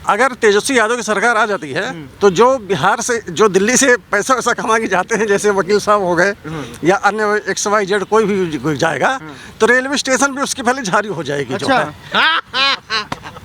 अगर तेजस्वी यादव की सरकार आ जाती है तो जो बिहार से, जो दिल्ली से पैसा वैसा कमा के जाते हैं, जैसे वकील साहब हो गए या अन्य XYZ कोई भी जाएगा, तो रेलवे स्टेशन पे उसकी पहले झाड़ी हो जाएगी। जो है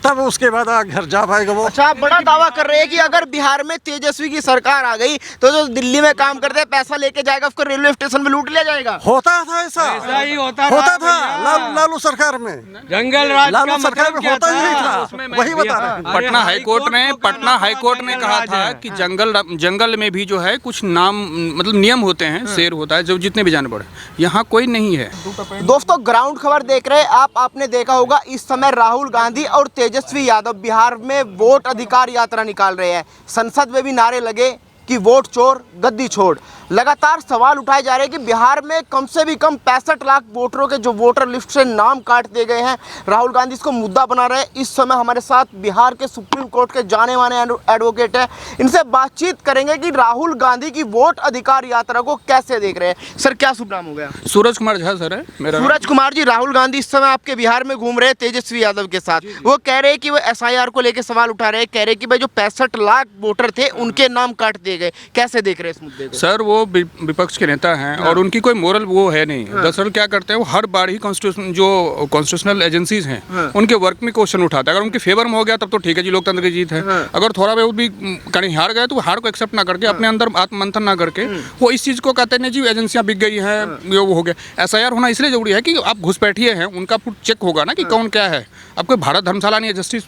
तब उसके बाद घर जा पाएगा वो। अच्छा, आप बड़ा दावा कर रहे हैं कि अगर बिहार में तेजस्वी की सरकार आ गई तो जो दिल्ली में काम करते हैं पैसा लेके जाएगा, उसको रेलवे स्टेशन में लूट लिया जाएगा। होता था ऐसा ही होता था लालू सरकार में, जंगल राज लालू का सरकार मतलब में होता ही था, वही बता रहे हैं। पटना हाईकोर्ट ने कहा था कि जंगल में भी जो है कुछ नाम मतलब नियम होते हैं, शेर होता है जो जितने भी जानवर, यहाँ कोई नहीं है। दोस्तों, ग्राउंड खबर देख रहे हैं आप। आपने देखा होगा इस समय राहुल गांधी और तेजस्वी यादव बिहार में वोट अधिकार यात्रा निकाल रहे हैं। संसद में भी नारे लगे कि वोट चोर गद्दी छोड़। लगातार सवाल उठाए जा रहे हैं कि बिहार में कम से भी कम 65 लाख वोटरों के जो वोटर लिस्ट से नाम काट दिए गए हैं। राहुल गांधी इसको मुद्दा बना रहे हैं। इस समय हमारे साथ बिहार के सुप्रीम कोर्ट के जाने माने एडवोकेट हैं। इनसे बातचीत करेंगे कि राहुल गांधी की वोट अधिकार यात्रा को कैसे देख रहे हैं। सर, क्या शुभ नाम हो गया? सूरज कुमार झा सर है मेरा। सूरज कुमार जी, राहुल गांधी इस समय आपके बिहार में घूम रहे हैं तेजस्वी यादव के साथ। वो कह रहे हैं कि वो SIR को लेकर सवाल उठा रहे हैं, कह रहे हैं कि भाई जो 65 लाख वोटर थे उनके नाम काट दिए गए। कैसे देख रहे हैं इस मुद्दे को? सर, वो विपक्ष के नेता हैं और उनकी कोई मोरल वो है नहीं। दरअसल क्या करते हैं, वो हर बार ही कॉन्स्टिट्यूशनल एजेंसीज हैं उनके वर्क में क्वेश्चन उठाता है। अगर उनके फेवर में हो गया तब तो ठीक है जी, लोकतंत्र की जीत है। अगर थोड़ा बहुत भी कहीं हार गए तो हार को एक्सेप्ट ना करके, अपने अंदर आत्ममंथन ना करके वो इस चीज़ को कहते हैं जी एजेंसियां बिक गई हैं, ये वो हो गया। SIR होना इसलिए जरूरी है कि आप घुसपैठिए हैं, उनका चेक होगा ना कि कौन क्या है। अब कोई भारत धर्मशाला नहीं है। जस्टिस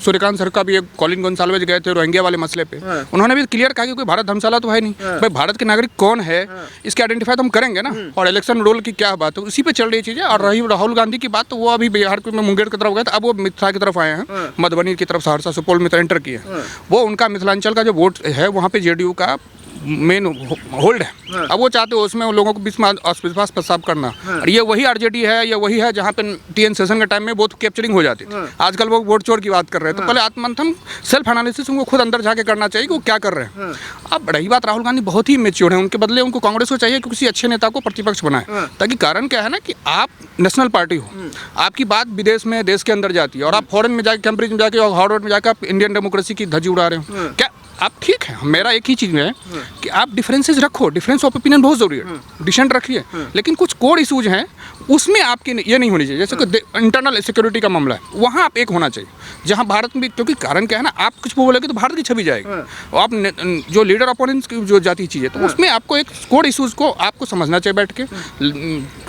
सूर्यकांत सर का भी एक कॉलिन गोंसाल्विस गए थे रोहिंग्या वाले मसले पे, उन्होंने भी क्लियर कहा कि कोई भारत धर्मशाला तो है नहीं। भाई भारत के नागरिक कौन है इसके आइडेंटिफाई तो हम करेंगे ना। और इलेक्शन रोल की क्या बात है, उसी पे चल रही चीज़ें। और रही राहुल गांधी की बात, तो वो अभी बिहार में मुंगेर की तरफ गए थे, अब वो मिथिला की तरफ आए हैं, मधुबनी की तरफ, सहरसा सुपौल में एंटर किए। वो उनका मिथिलांचल का जो वोट है वहाँ पे JDU का मेन होल्ड है। अब वो चाहते हो उसमें लोगों को बीच में विश्वास प्रस्ताव करना। और ये वही RJD है, ये वही है जहाँ पे TN सेशन के टाइम में बहुत कैप्चरिंग हो जाती थी। आजकल वो वोट चोर की बात कर रहे हैं। तो पहले आत्ममंथन, सेल्फ एनालिसिस उनको खुद अंदर जाके करना चाहिए कि वो क्या कर रहे हैं। अब रही बात, राहुल गांधी बहुत ही मेच्योर है, उनके बदले उनको कांग्रेस को चाहिए कि किसी अच्छे नेता को प्रतिपक्ष बनाए। ताकि कारण क्या है ना कि आप नेशनल पार्टी हो, आपकी बात विदेश में, देश के अंदर जाती है, और आप फॉरेन में जाके, कैम्ब्रिज में जाके और हार्वर्ड में जाकर आप इंडियन डेमोक्रेसी की धज्जी उड़ा रहे हो। क्या आप ठीक है? मेरा एक ही चीज़ में है कि आप डिफरेंसेस रखो, डिफरेंस ऑफ ओपिनियन बहुत जरूरी है, डिसेंट रखिए, लेकिन कुछ कोर इशूज हैं उसमें आपकी ये नहीं होनी चाहिए। जैसे कि इंटरनल सिक्योरिटी का मामला है, वहाँ आप एक होना चाहिए। जहाँ भारत में, क्योंकि कारण क्या है ना, आप कुछ बोलेंगे तो भारत की छवि जाएगी। और आप जो लीडर अपोनेंट्स की जो जाती चीज़ है, तो उसमें आपको एक कोर इशूज़ को आपको समझना चाहिए बैठ के।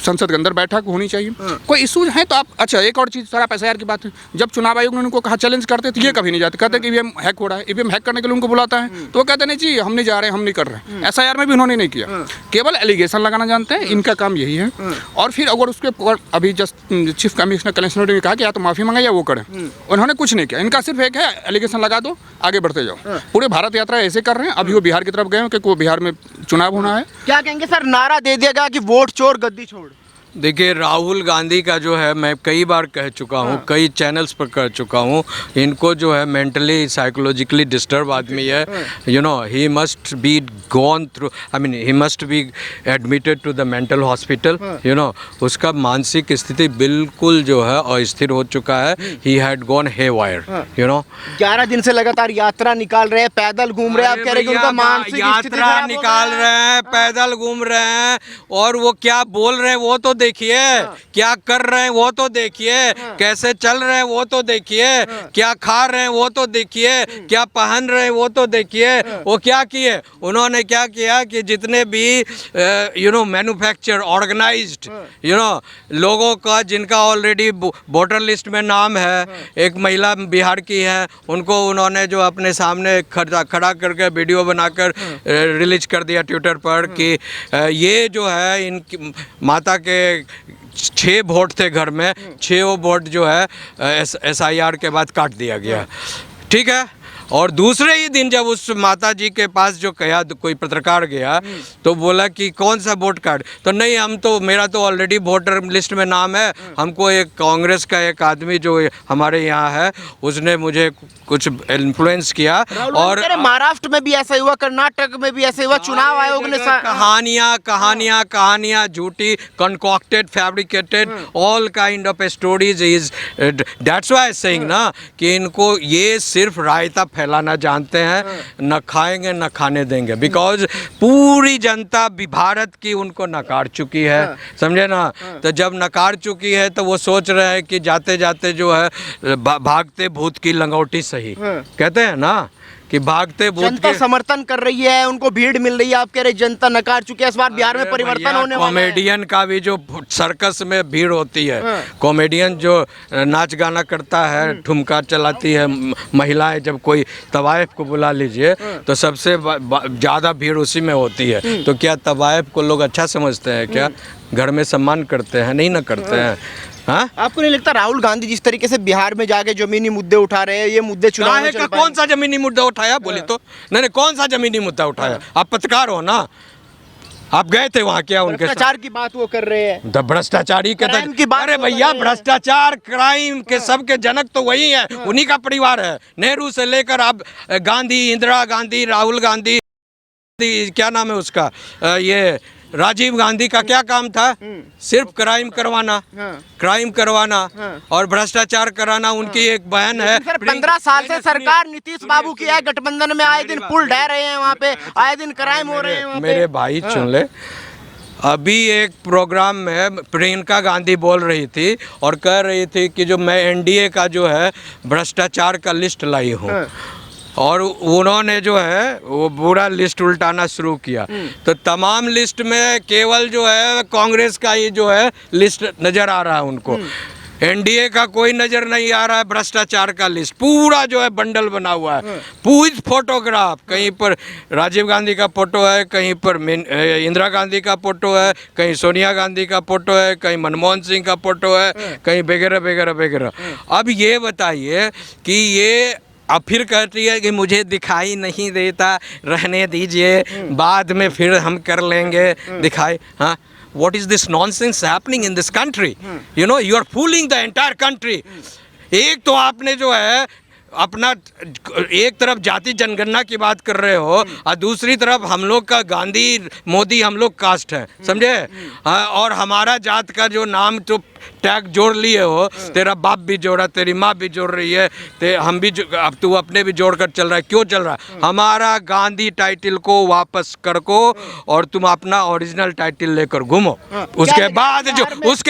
संसद के अंदर बैठक होनी चाहिए। कोई इशूज हैं तो आप, अच्छा एक और चीज़, सर आप SIR की बात है, जब चुनाव आयोग ने उनको कहा चैलेंज करते तो ये कभी नहीं जाते, कहते कि EVM हैक हो रहा है। EVM हैक करने के लिए उनको बुलाता है तो वो कहते नहीं जी हम नहीं जा रहे, हम नहीं कर रहे। SIR में भी उन्होंने नहीं किया, केवल एलिगेशन लगाना जानते हैं, इनका काम यही है। और फिर अगर उसके अभी जस्ट चीफ कमिश्नर कलेक्शन ने कहा कि या तो माफ़ी मंगाए या वो करें, उन्होंने कुछ नहीं किया। इनका सिर्फ एक है, एलिगेशन लगा दो, आगे बढ़ते जाओ। पूरे भारत यात्रा ऐसे कर रहे हैं। अभी वो बिहार की तरफ गए हैं कि वो बिहार में चुनाव होना है। क्या कहेंगे सर, नारा दे दिया गया कि वोट चोर गद्दी छोड़? देखिए, राहुल गांधी का जो है, मैं कई बार कह चुका हूँ, कई चैनल्स पर कह चुका हूँ, इनको जो है मेंटली साइकोलॉजिकली डिस्टर्ब आदमी है। He must be gone through, he must be admitted to the mental hospital. उसका मानसिक स्थिति बिल्कुल जो है अस्थिर हो चुका है। He had gone haywire. 11 दिन से लगातार यात्रा निकाल रहे हैं, पैदल घूम रहे हैं। आप कह रहे हैं कि उनका मानसिक यात्रा निकाल रहे हैं, पैदल घूम रहे हैं, और वो क्या बोल रहे हैं वो तो देखिए, क्या कर रहे हैं वो तो देखिए, कैसे चल रहे हैं वो तो देखिए, क्या खा रहे हैं वो तो देखिए, क्या पहन रहे हैं वो तो देखिए। वो क्या किए, उन्होंने क्या किया कि जितने भी मैन्युफैक्चर ऑर्गेनाइज्ड लोगों का जिनका ऑलरेडी वोटर लिस्ट में नाम है, एक महिला बिहार की है, उनको उन्होंने जो अपने सामने खड़ा करके वीडियो बनाकर रिलीज कर दिया ट्विटर पर कि ये जो है इनकी माता के 6 वोट थे घर में, 6 वोट जो है SIR के बाद काट दिया गया। ठीक है। और दूसरे ही दिन जब उस माता जी के पास जो कहा कोई पत्रकार गया तो बोला कि कौन सा वोट कार्ड, तो नहीं हम तो मेरा तो ऑलरेडी वोटर लिस्ट में नाम है, हमको एक कांग्रेस का एक आदमी जो हमारे यहाँ है उसने मुझे कुछ इन्फ्लुएंस किया। और महाराष्ट्र में भी ऐसा हुआ, कर्नाटक में भी ऐसा हुआ, चुनाव आयोग ने कहानियां झूठी, concocted, fabricated, all kind of stories is, that's why saying ना कि इनको ये सिर्फ रायता फैलाना जानते हैं, न खाएंगे न खाने देंगे, बिकॉज पूरी जनता भारत की उनको नकार चुकी है, समझे ना। तो जब नकार चुकी है तो वो सोच रहे हैं कि जाते जाते जो है भागते भूत की लंगोटी सही, कहते हैं ना कि भागते भूत जनता समर्थन कर रही है, उनको भीड़ मिल रही है, आप कह रहे जनता नकार चुकी है, इस बार बिहार में परिवर्तन होने वाला है। कॉमेडियन का भी जो सर्कस में भीड़ होती है, कॉमेडियन जो नाच गाना करता है, ठुमका चलाती है महिलाएं, जब कोई तवाइफ को बुला लीजिए तो सबसे ज़्यादा भीड़ उसी में होती है। तो क्या तवाइफ को लोग अच्छा समझते हैं क्या? घर में सम्मान करते हैं? नहीं ना करते हैं। हाँ? आपको नहीं लगता राहुल गांधी जिस तरीके से बिहार में जाके जमीनी मुद्दे उठा रहे हैं, ये मुद्दे चुनाव में चल पाएंगे? कौन सा जमीनी मुद्दा उठाया बोली तो? नहीं, कौन सा जमीनी मुद्दा उठाया? आप पत्रकार हो ना, आप गए थे वहाँ क्या उनके भ्रष्टाचार की बात वो कर रहे हैं, भ्रष्टाचारी के क्राइम की बात अरे भैया भ्रष्टाचार क्राइम के सबके जनक तो वही है, उन्हीं का परिवार है। नेहरू से लेकर आप गांधी, इंदिरा गांधी, राहुल गांधी, क्या नाम है उसका, ये राजीव गांधी का क्या काम था? सिर्फ क्राइम करवाना, क्राइम करवाना और भ्रष्टाचार कराना। उनकी एक बहन है। 15 साल से सरकार नीतीश बाबू की है, गठबंधन में आए दिन पुल ढह रहे हैं, वहाँ पे आए दिन क्राइम हो रहे हैं वहाँ पे। मेरे भाई सुन ले, अभी एक प्रोग्राम में प्रियंका गांधी बोल रही थी और कह रही थी कि जो मैं एनडीए का जो है भ्रष्टाचार का लिस्ट लाई हूँ, और उन्होंने जो है वो पूरा लिस्ट उल्टाना शुरू किया। तो तमाम लिस्ट में केवल जो है कांग्रेस का ही जो है लिस्ट नज़र आ रहा है उनको, एनडीए का कोई नज़र नहीं आ रहा है। भ्रष्टाचार का लिस्ट पूरा जो है बंडल बना हुआ है, पूरी फोटोग्राफ, कहीं पर राजीव गांधी का फोटो है, कहीं पर इंदिरा गांधी का फोटो है, कहीं सोनिया गांधी का फोटो है, कहीं मनमोहन सिंह का फोटो है, कहीं वगैरह वगैरह वगैरह। अब ये बताइए कि ये अब फिर कहती है कि मुझे दिखाई नहीं देता, रहने दीजिए, बाद में फिर हम कर लेंगे दिखाई। हाँ, what is this nonsense happening in this country? You know, you are fooling the entire country. एक तो आपने जो है अपना एक तरफ जाति जनगणना की बात कर रहे हो और दूसरी तरफ हम लोग का गांधी मोदी हम लोग कास्ट है, समझे? और हमारा जात का जो नाम तो टैग जोड़ लिए हो, तेरा बाप भी जोड़ा, तेरी माँ भी जोड़ रही है, हम भी अब तू अपने भी जोड़ कर चल रहा है। क्यों चल रहा है? हमारा गांधी टाइटल को वापस कर को और तुम अपना ओरिजिनल टाइटल लेकर घूमो। उसके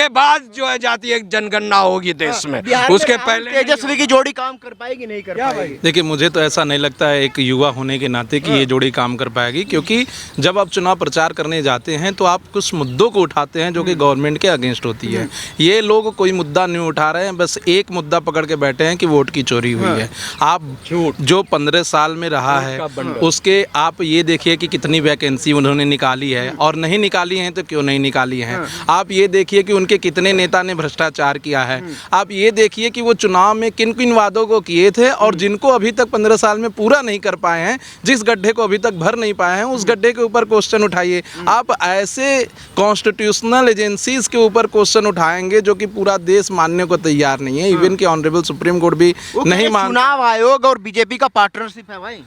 बाद जो है जातीय जनगणना होगी देश में, उसके पहले तेजस्वी की जोड़ी काम कर पाएगी, नहीं कर पाएगी? देखिए, मुझे तो ऐसा नहीं लगता है एक युवा होने के नाते कि ये जोड़ी काम कर पाएगी, क्योंकि जब आप चुनाव प्रचार करने जाते हैं तो आप कुछ मुद्दों को उठाते हैं जो कि गवर्नमेंट के अगेंस्ट होती है। ये लोग कोई मुद्दा नहीं उठा रहे हैं, बस एक मुद्दा पकड़ के बैठे हैं कि वोट की चोरी हुई है। आप जो 15 साल में रहा है उसके आप ये देखिए कि कितनी वैकेंसी उन्होंने निकाली है, और नहीं निकाली हैं तो क्यों नहीं निकाली हैं। आप ये देखिए कि उनके कितने नेता ने भ्रष्टाचार किया है। आप ये देखिए कि वो चुनाव में किन किन वादों को किए थे और जिनको अभी तक 15 साल में पूरा नहीं कर पाए हैं, जिस गड्ढे को अभी तक भर नहीं पाए हैं, उस गड्ढे के ऊपर क्वेश्चन उठाइए। आप ऐसे कॉन्स्टिट्यूशनल एजेंसीज के ऊपर क्वेश्चन उठाएंगे जो कि पूरा देश मानने को तैयार नहीं है। इवन कि ऑनरेबल सुप्रीम कोर्ट भी नहीं मानता। चुनाव आयोग और बीजेपी का पार्टनरशिप है भाई।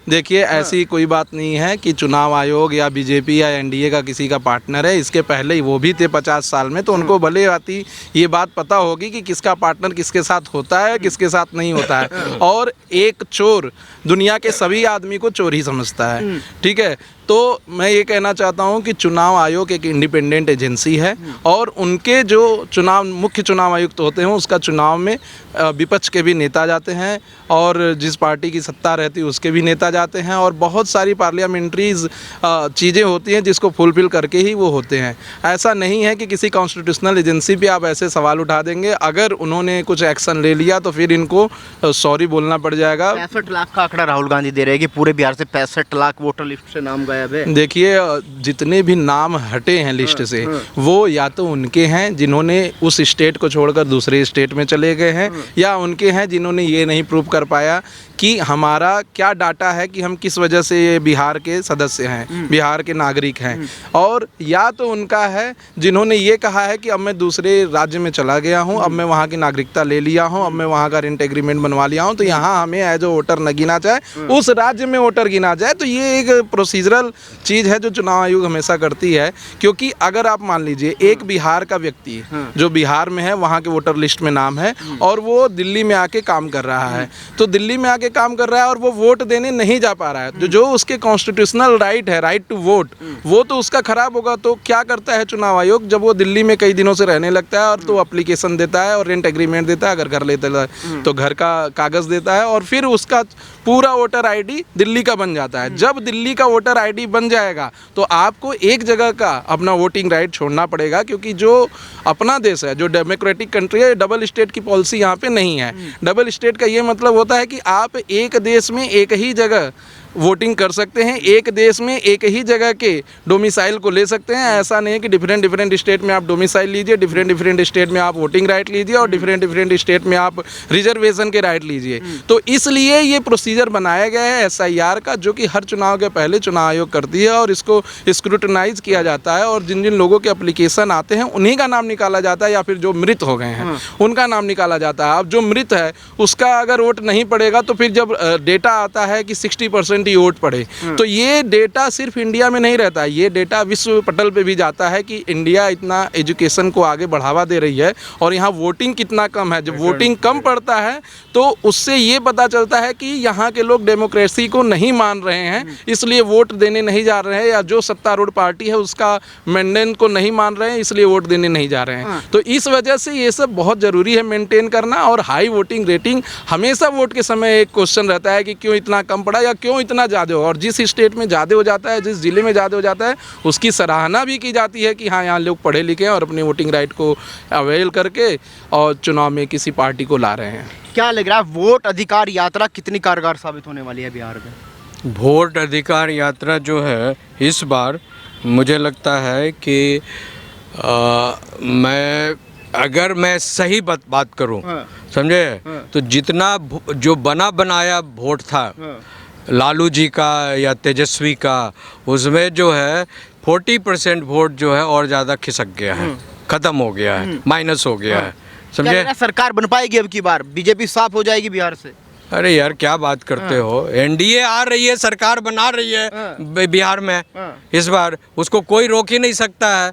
देखिए, ऐसी कोई बात नहीं है कि चुनाव आयोग या बीजेपी या एनडीए का किसी का पार्टनर है। इसके पहले ही वो भी थे 50 साल में, तो उनको भले आती ये बात पता होगी कि किसका पार्टनर किसके साथ होता है, किसके साथ नहीं होता है। और एक चोर दुनिया के सभी आदमी को चोर ही समझता है, ठीक है? तो मैं ये कहना चाहता हूँ कि चुनाव आयोग एक इंडिपेंडेंट एजेंसी है और उनके जो मुख्य चुनाव आयुक्त होते हैं उसका चुनाव में विपक्ष के भी नेता जाते हैं और जिस पार्टी की सत्ता रहती है उसके भी नेता जाते हैं, और बहुत सारी पार्लियामेंट्रीज चीज़ें होती हैं जिसको फुलफिल करके ही वो होते हैं। ऐसा नहीं है कि किसी कॉन्स्टिट्यूशनल एजेंसी पे आप ऐसे सवाल उठा देंगे। अगर उन्होंने कुछ एक्शन ले लिया तो फिर इनको सॉरी बोलना पड़ जाएगा। 65 लाख का आंकड़ा राहुल गांधी दे रहे हैं कि पूरे बिहार से 65 लाख वोटर लिस्ट से नाम गायब है। देखिए, जितने भी नाम हटे हैं लिस्ट से वो या तो उनके हैं जिन्होंने उस स्टेट को छोड़कर दूसरे स्टेट में चले गए हैं, या उनके हैं जिन्होंने ये नहीं प्रूव कर पाया कि हमारा क्या डाटा है कि हम किस वजह से ये बिहार के सदस्य हैं, बिहार के नागरिक हैं, और या तो उनका है जिन्होंने ये कहा है कि अब मैं दूसरे राज्य में चला गया हूँ, अब मैं वहाँ की नागरिकता ले लिया हूँ, अब मैं वहाँ का रेंट एग्रीमेंट बनवा लिया हूँ, तो यहाँ हमें एज ए वोटर न गिना जाए, उस राज्य में वोटर गिना जाए। तो ये एक प्रोसीजरल चीज़ है जो चुनाव आयोग हमेशा करती है। क्योंकि अगर आप मान लीजिए एक बिहार का व्यक्ति जो बिहार में है, वहाँ के वोटर लिस्ट में नाम है, और वो दिल्ली में आके काम कर रहा है, तो दिल्ली में आके काम कर रहा है और वो वोट देने नहीं जा पा रहा है, जो उसके कॉन्स्टिट्यूशनल राइट है, राइट टू वोट, वो तो उसका खराब होगा। तो क्या करता है चुनाव आयोग, जब वो दिल्ली में कई दिनों से रहने लगता है और तो एप्लीकेशन देता है और रेंट एग्रीमेंट देता है, अगर घर लेता है तो घर का कागज़ देता है, और फिर उसका पूरा वोटर आईडी दिल्ली का बन जाता है। जब दिल्ली का वोटर आईडी बन जाएगा तो आपको एक जगह का अपना वोटिंग राइट छोड़ना पड़ेगा, क्योंकि जो अपना देश है, जो डेमोक्रेटिक कंट्री है, डबल स्टेट की पॉलिसी यहाँ पे नहीं है। डबल स्टेट का ये मतलब होता है कि आप एक देश में एक ही जगह वोटिंग कर सकते हैं, एक देश में एक ही जगह के डोमिसाइल को ले सकते हैं। ऐसा नहीं है कि डिफरेंट स्टेट में आप डोमिसाइल लीजिए, डिफरेंट स्टेट में आप वोटिंग राइट लीजिए, और डिफरेंट स्टेट में आप रिजर्वेशन के राइट लीजिए। तो इसलिए ये प्रोसीजर बनाया गया है SIR का, जो कि हर चुनाव के पहले चुनाव आयोग करती है, और इसको स्क्रूटनाइज किया जाता है, और जिन जिन लोगों के एप्लीकेशन आते हैं उन्हीं का नाम निकाला जाता है, या फिर जो मृत हो गए हैं उनका नाम निकाला जाता है। अब जो मृत है उसका अगर वोट नहीं पड़ेगा, तो फिर जब डेटा आता है कि 60% ही वोट पड़े, तो ये डेटा सिर्फ इंडिया में नहीं रहता है, ये डेटा विश्व पटल पे भी जाता है कि इंडिया इतना एजुकेशन को आगे बढ़ावा दे रही है और यहाँ वोटिंग कितना कम है। जब वोटिंग कम पड़ता है तो उससे ये पता चलता है कि यहाँ के लोग डेमोक्रेसी को नहीं मान रहे हैं, इसलिए वोट देने नहीं जा रहे हैं, या जो सत्तारूढ़ पार्टी है उसका मैंडेट को नहीं मान रहे हैं, इसलिए वोट देने नहीं जा रहे हैं। तो इस वजह से ये सब बहुत ज़रूरी है मेंटेन करना। और हाई वोटिंग रेटिंग हमेशा वोट के समय एक क्वेश्चन रहता है कि क्यों इतना कम पड़ा या क्यों इतना ज़्यादा हो, और जिस स्टेट में ज़्यादा हो जाता है, जिस ज़िले में ज़्यादा हो जाता है, उसकी सराहना भी की जाती है कि हाँ यहाँ लोग पढ़े लिखे हैं और अपने वोटिंग राइट को अवेल करके और चुनाव में किसी पार्टी को ला रहे हैं। क्या लग रहा है वोट अधिकार यात्रा कितनी कारगर साबित होने वाली है बिहार में? वोट अधिकार यात्रा जो है इस बार मुझे लगता है कि अगर मैं सही बात करूं, समझे, तो जितना जो बना बनाया वोट था लालू जी का या तेजस्वी का, उसमें जो है 40% वोट जो है और ज़्यादा खिसक गया है, ख़त्म हो गया है, माइनस हो गया है, क्या लग समझे। रहा है सरकार बन पाएगी अब की बार? बीजेपी साफ हो जाएगी बिहार से? अरे यार क्या बात करते हो, NDA आ रही है, सरकार बना रही है बिहार में इस बार, उसको कोई रोक ही नहीं सकता है।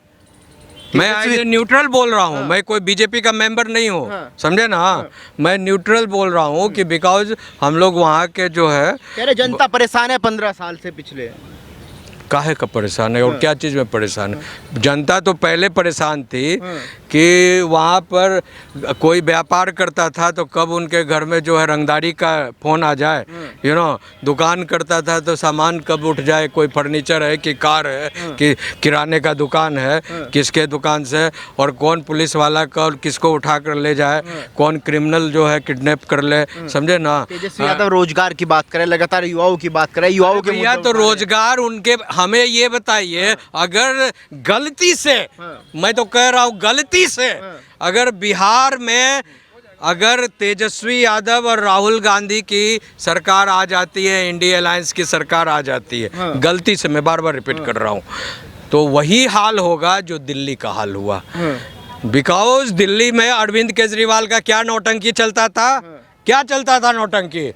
मैं आज न्यूट्रल बोल रहा हूँ, मैं कोई बीजेपी का मेंबर नहीं हूँ, समझे ना। मैं न्यूट्रल बोल रहा हूँ कि बिकॉज हम लोग वहाँ के जो है, कह रहे जनता परेशान है 15 साल से पिछले। काहे का परेशान है और क्या चीज़ में परेशान है? जनता तो पहले परेशान थी कि वहाँ पर कोई व्यापार करता था तो कब उनके घर में जो है रंगदारी का फ़ोन आ जाए, दुकान करता था तो सामान कब उठ जाए, कोई फर्नीचर है कि कार है कि किराने का दुकान है, किसके दुकान से, और कौन पुलिस वाला कब किसको उठा कर ले जाए, कौन क्रिमिनल जो है किडनैप कर ले, समझे ना। तेजस्वी यादव रोजगार की बात करें, लगातार युवाओं की बात करें, युवाओं के भैया तो रोजगार उनके, हमें ये बताइए, अगर गलती से, मैं तो कह रहा हूँ गलती से, अगर बिहार में अगर तेजस्वी यादव और राहुल गांधी की सरकार आ जाती है, इंडिया अलायंस की सरकार आ जाती है, गलती से, मैं बार बार रिपीट कर रहा हूँ, तो वही हाल होगा जो दिल्ली का हाल हुआ। बिकॉज दिल्ली में अरविंद केजरीवाल का क्या नौटंकी चलता था, क्या चलता था नौटंकी,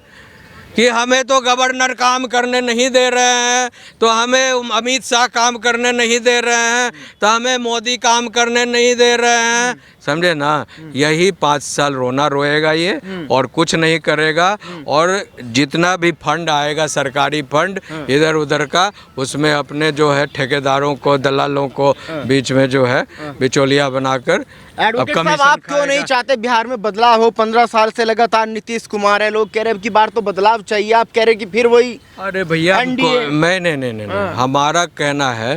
कि हमें तो गवर्नर काम करने नहीं दे रहे हैं, तो हमें अमित शाह काम करने नहीं दे रहे हैं, तो हमें मोदी काम करने नहीं दे रहे हैं, समझे ना। यही 5 साल रोना रोएगा ये, और कुछ नहीं करेगा, और जितना भी फंड आएगा सरकारी फंड इधर उधर का, उसमें अपने जो है ठेकेदारों को, दलालों को बीच में जो है बिचौलिया बनाकर एडवोकेट साहब, आप क्यों नहीं चाहते बिहार में बदलाव हो? 15 साल से लगातार नीतीश कुमार है, लोग कह रहे हैं कि बार तो बदलाव चाहिए, आप कह रहे हैं कि फिर वही। अरे भैया नहीं, हमारा कहना है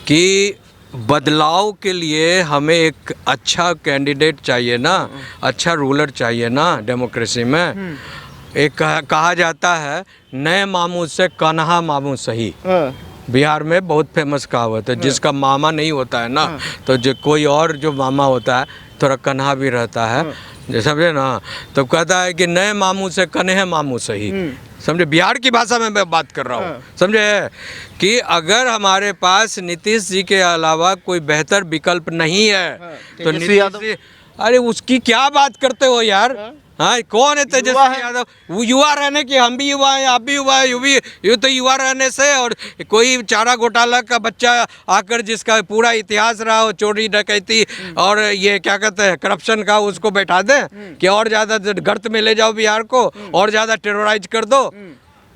कि बदलाव के लिए हमें एक अच्छा कैंडिडेट चाहिए ना, अच्छा रूलर चाहिए ना डेमोक्रेसी में। एक कहा जाता है, नए मामू से कान्हा मामू सही। बिहार में बहुत फेमस कहावत है, जिसका मामा नहीं होता है ना, तो जो कोई और जो मामा होता है थोड़ा कन्हा भी रहता है, जो समझे ना, तो कहता है कि नए मामू से कन्हे मामू सही। समझे, बिहार की भाषा में मैं बात कर रहा हूँ। समझे कि अगर हमारे पास नीतीश जी के अलावा कोई बेहतर विकल्प नहीं है तो नीतीश जी, अरे उसकी क्या बात करते हो यार। हाँ, कौन है तेजस्वी यादव? वो युवा रहने की, हम भी युवा हैं, आप भी युवा हैं, ये तो युवा रहने से। और कोई चारा घोटाला का बच्चा आकर जिसका पूरा इतिहास रहा हो, चोरी डकैती और ये क्या कहते हैं करप्शन का, उसको बैठा दें कि और ज़्यादा गर्त में ले जाओ बिहार को, और ज़्यादा टेरराइज कर दो।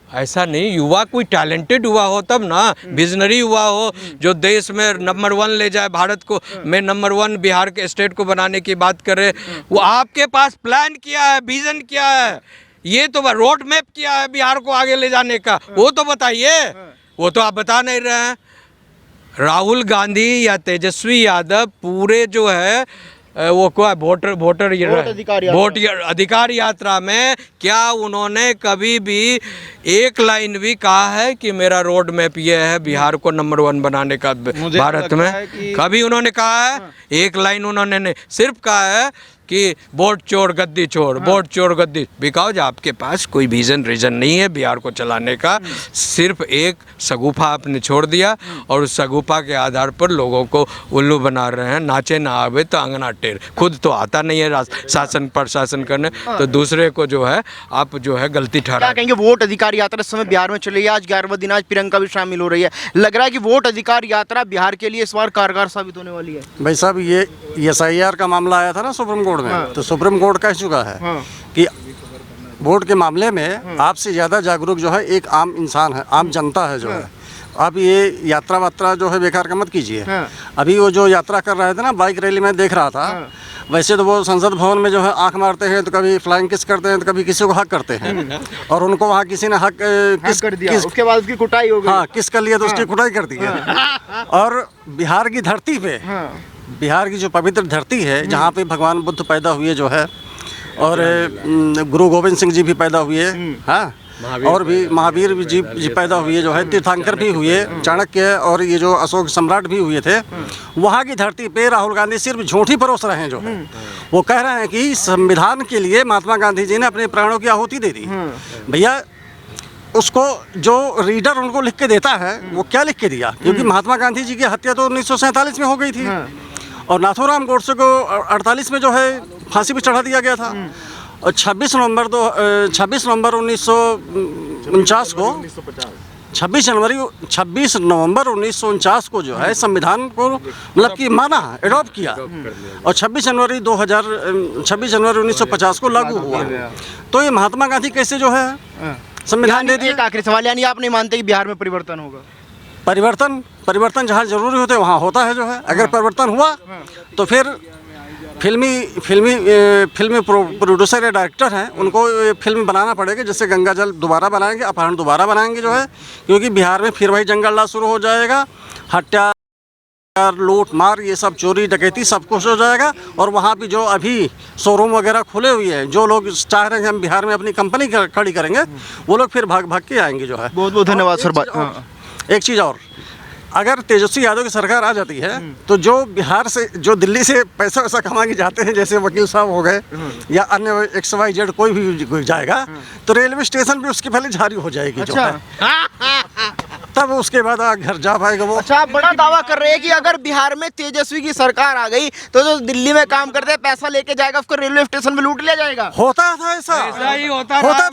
ऐसा नहीं, युवा कोई टैलेंटेड हुआ हो तब ना, विजनरी हुआ हो जो देश में नंबर 1 ले जाए, भारत को में नंबर 1 बिहार के स्टेट को बनाने की बात करे। वो आपके पास प्लान किया है, विजन क्या है, ये तो रोड मैप किया है बिहार को आगे ले जाने का, वो तो बताइए। वो तो आप बता नहीं रहे हैं। राहुल गांधी या तेजस्वी यादव पूरे जो है वो क्या वोट अधिकार यात्रा में क्या उन्होंने कभी भी एक लाइन भी कहा है कि मेरा रोड मैप ये है बिहार को नंबर 1 बनाने का भारत में? कभी उन्होंने कहा है? एक लाइन उन्होंने नहीं, सिर्फ कहा है कि वोट चोर गद्दी चोर, वोट चोर गद्दी। बिकॉज आपके पास कोई विजन रीजन नहीं है बिहार को चलाने का, सिर्फ एक सगुफा आपने छोड़ दिया और उस सगुफा के आधार पर लोगों को उल्लू बना रहे हैं। नाचे ना आवे तो अंगना टेढ़, खुद तो आता नहीं है शासन प्रशासन करने, तो दूसरे को जो है आप जो है गलती ठहरा। क्या कहेंगे, वोट अधिकार यात्रा इस समय बिहार में चल रही है, आज 11वां दिन, आज प्रियंका भी शामिल हो रही है, लग रहा है कि वोट अधिकार यात्रा बिहार के लिए इस बार कारगर साबित होने वाली है? भाई साहब, ये SIR का मामला आया था ना सुप्रीम कोर्ट में, तो सुप्रीम कोर्ट कह चुका है कि वोट के मामले में आपसे ज़्यादा जागरूक जो है एक आम इंसान है, आम जनता है जो है। आप ये यात्रा वात्रा जो है बेकार का मत कीजिए। अभी वो जो यात्रा कर रहे थे ना, बाइक रैली में देख रहा था, वैसे तो वो संसद भवन में जो है आंख मारते हैं, तो कभी फ्लाइंग किस करते हैं, तो कभी किसी को हक करते हैं, और उनको वहाँ किसी ने हक किस कर दिया, उसके बाद उसकी कुटाई हो गई। हाँ, किस कर लिया तो उसकी कुटाई कर दी है। और बिहार की धरती पे, बिहार की जो पवित्र धरती है जहाँ पे भगवान बुद्ध पैदा हुए जो है, और गुरु गोविंद सिंह जी भी पैदा हुए, हाँ, और भी महावीर जी पैदा हुए जो है, तीर्थंकर भी हुए, चाणक्य और ये जो अशोक सम्राट भी हुए थे। वहाँ की धरती पे राहुल गांधी सिर्फ झूठी परोस रहे हैं जो है। वो कह रहे हैं कि संविधान के लिए महात्मा गांधी जी ने अपने प्राणों की आहुति दे दी। भैया, उसको जो रीडर उनको लिख के देता है वो क्या लिख के दिया? क्योंकि महात्मा गांधी जी की हत्या तो 1947 में हो गई थी, और नाथूराम गोडसे को 48 में जो है फांसी पे चढ़ा दिया गया था। और 26 नवंबर 1949 को 26 नवंबर 1949 को जो है संविधान को मतलब कि माना, एडॉप्ट किया, और 26 जनवरी 1950 को लागू हुआ। तो ये महात्मा गांधी कैसे जो है संविधान दे दिया? एक आखिरी सवाल, यानी आप नहीं मानते कि बिहार में परिवर्तन होगा? परिवर्तन जहाँ जरूरी होते वहाँ होता है जो है। अगर परिवर्तन हुआ तो फिर फिल्मी प्रोड्यूसर या डायरेक्टर हैं, उनको फिल्म बनाना पड़ेगा, जैसे गंगा जल दोबारा बनाएंगे, अपहरण दोबारा बनाएंगे जो है, क्योंकि बिहार में फिर वही जंगल राज शुरू हो जाएगा, हत्या, लूट मार, ये सब चोरी डकैती सब कुछ हो जाएगा। और वहाँ भी जो अभी शोरूम वगैरह खुले हुए हैं, जो लोग चाह रहे हैं हम बिहार में अपनी कंपनी खड़ी करेंगे, वो लोग फिर भाग के आएंगे जो है। बहुत बहुत धन्यवाद सर। एक चीज़ और, अगर तेजस्वी यादव की सरकार आ जाती है तो जो बिहार से, जो दिल्ली से पैसा कमा के जाते हैं, जैसे वकील साहब हो गए या अन्य XYZ कोई भी जाएगा, तो रेलवे स्टेशन भी उसकी पहले जारी हो जाएगी। अच्छा। जो है तब उसके बाद घर जा पाएगा वो। अच्छा, आप बड़ा दावा कर रहे हैं कि अगर बिहार में तेजस्वी की सरकार आ गई तो जो दिल्ली में काम करते हैं पैसा लेके जाएगा, उसको रेलवे स्टेशन में लूट लिया जाएगा। होता था ऐसा ही होता था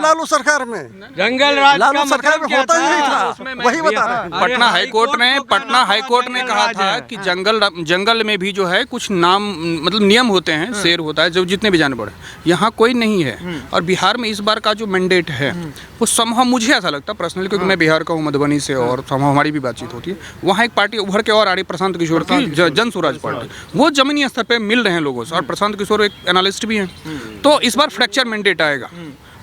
लालू सरकार में, जंगल राज लालू सरकार में होता ही था, वही बता रहे हैं। पटना हाईकोर्ट ने कहा था कि जंगल में भी जो है कुछ नाम मतलब नियम होते हैं, शेर होता है, जो जितने भी जानवर, यहाँ कोई नहीं है। और बिहार में इस बार का जो मैंडेट है वो समहाउ, मुझे ऐसा लगता है पर्सनली, क्योंकि मैं बिहार का हूँ, मधुबनी से, और समहाउ हमारी भी बातचीत होती है, वहाँ एक पार्टी उभर के और आ रही, प्रशांत किशोर की जन स्वराज पार्टी, वो जमीनी स्तर पे मिल रहे हैं लोगों से, और प्रशांत किशोर एक एनालिस्ट भी हैं। तो इस बार फ्रैक्चर मैंडेट आएगा।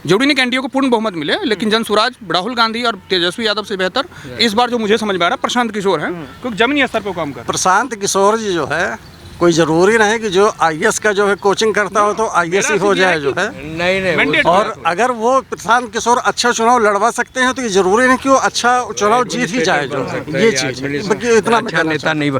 जरूरी नहीं कि एनडीए को पूर्ण बहुमत मिले, लेकिन जन स्वराज राहुल गांधी और तेजस्वी यादव से बेहतर इस बार जो मुझे समझ में आ रहा है प्रशांत किशोर हैं, क्योंकि जमीनी स्तर पे काम कर। प्रशांत किशोर जी जो है, कोई जरूरी नहीं कि जो IAS का जो है कोचिंग करता हो तो IAS ही हो जाए जो है। नहीं। और अगर वो प्रशांत किशोर अच्छा चुनाव लड़वा सकते हैं तो ये जरूरी नहीं कि वो अच्छा चुनाव जीत ही जाए जो है। ये चीज इतना अच्छा नेता नहीं